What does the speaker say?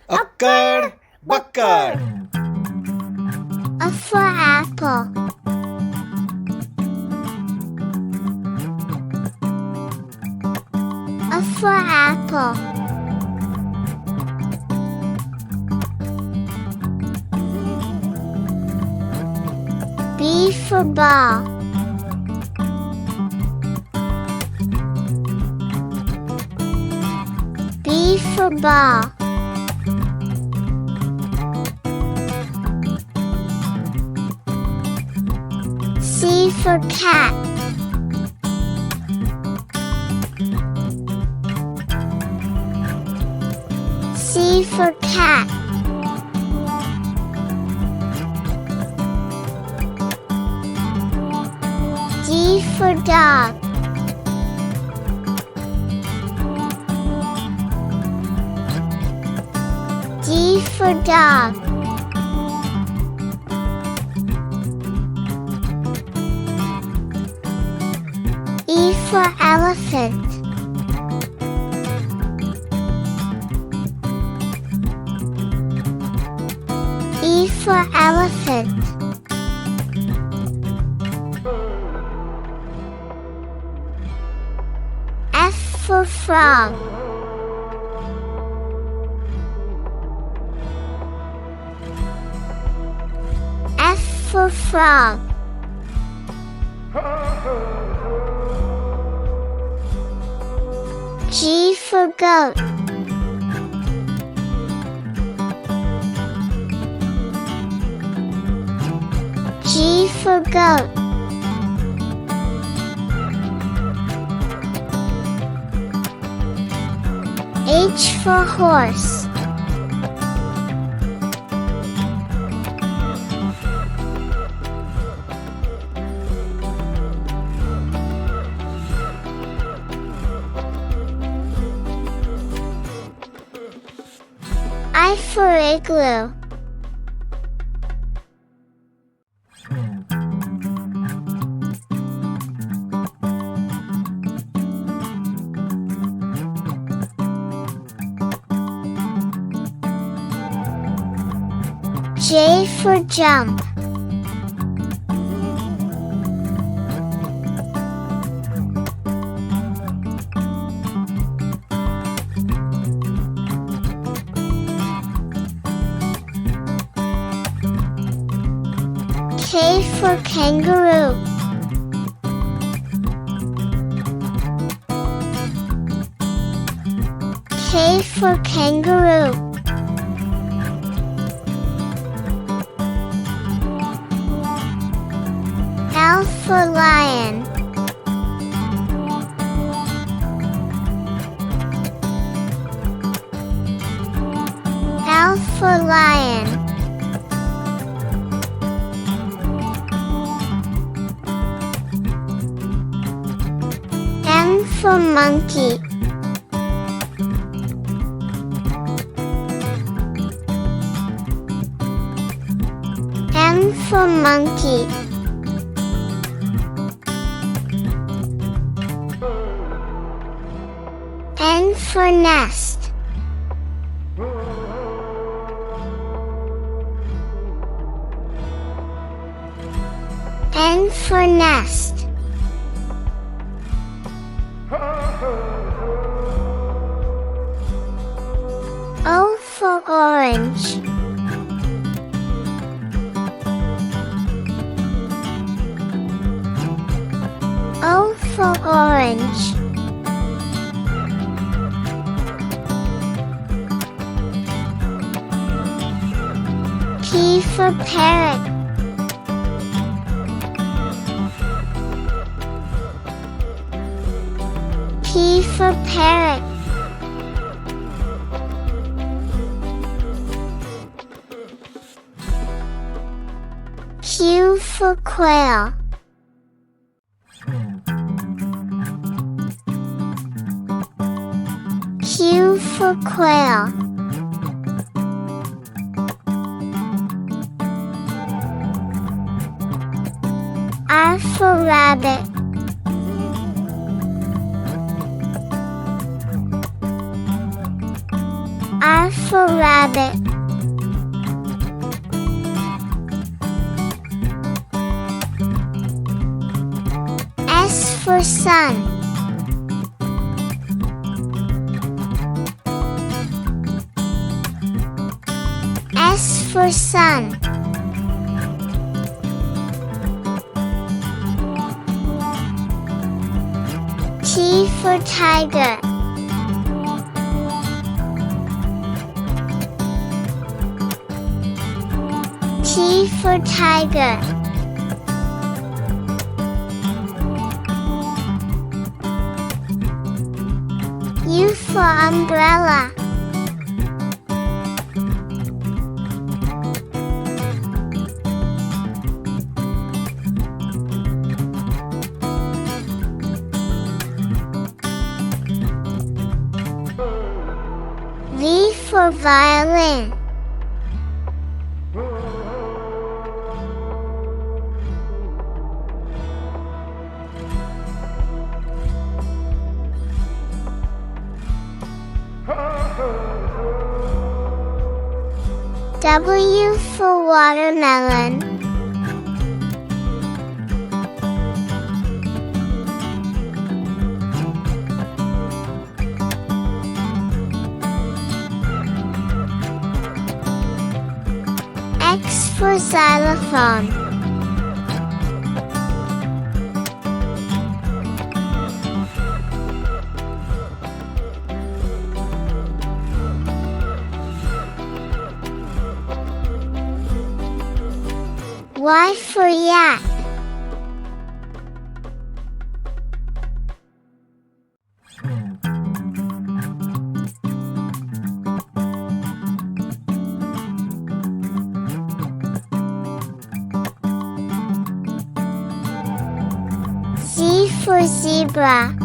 Akkad, Bakkad. A for apple. A for apple. B for ball. B for ball. C for cat. C for cat. D for dog. D for dog. E for elephant. E for elephant. F for frog. F for frog. G for goat. G for goat. H for horse. I for igloo. J for jump. K for kangaroo. K for kangaroo. L for lion. L for lion. M for monkey. M for monkey. N for nest. N for nest. O for orange. O for orange. P for parrot. P for parrot. Q for quail. Q for quail. R for rabbit. R for rabbit. S for sun. S for sun. T for tiger. T for tiger. U for umbrella. V for violin. W for watermelon. X for xylophone. Y for yak. Z for zebra.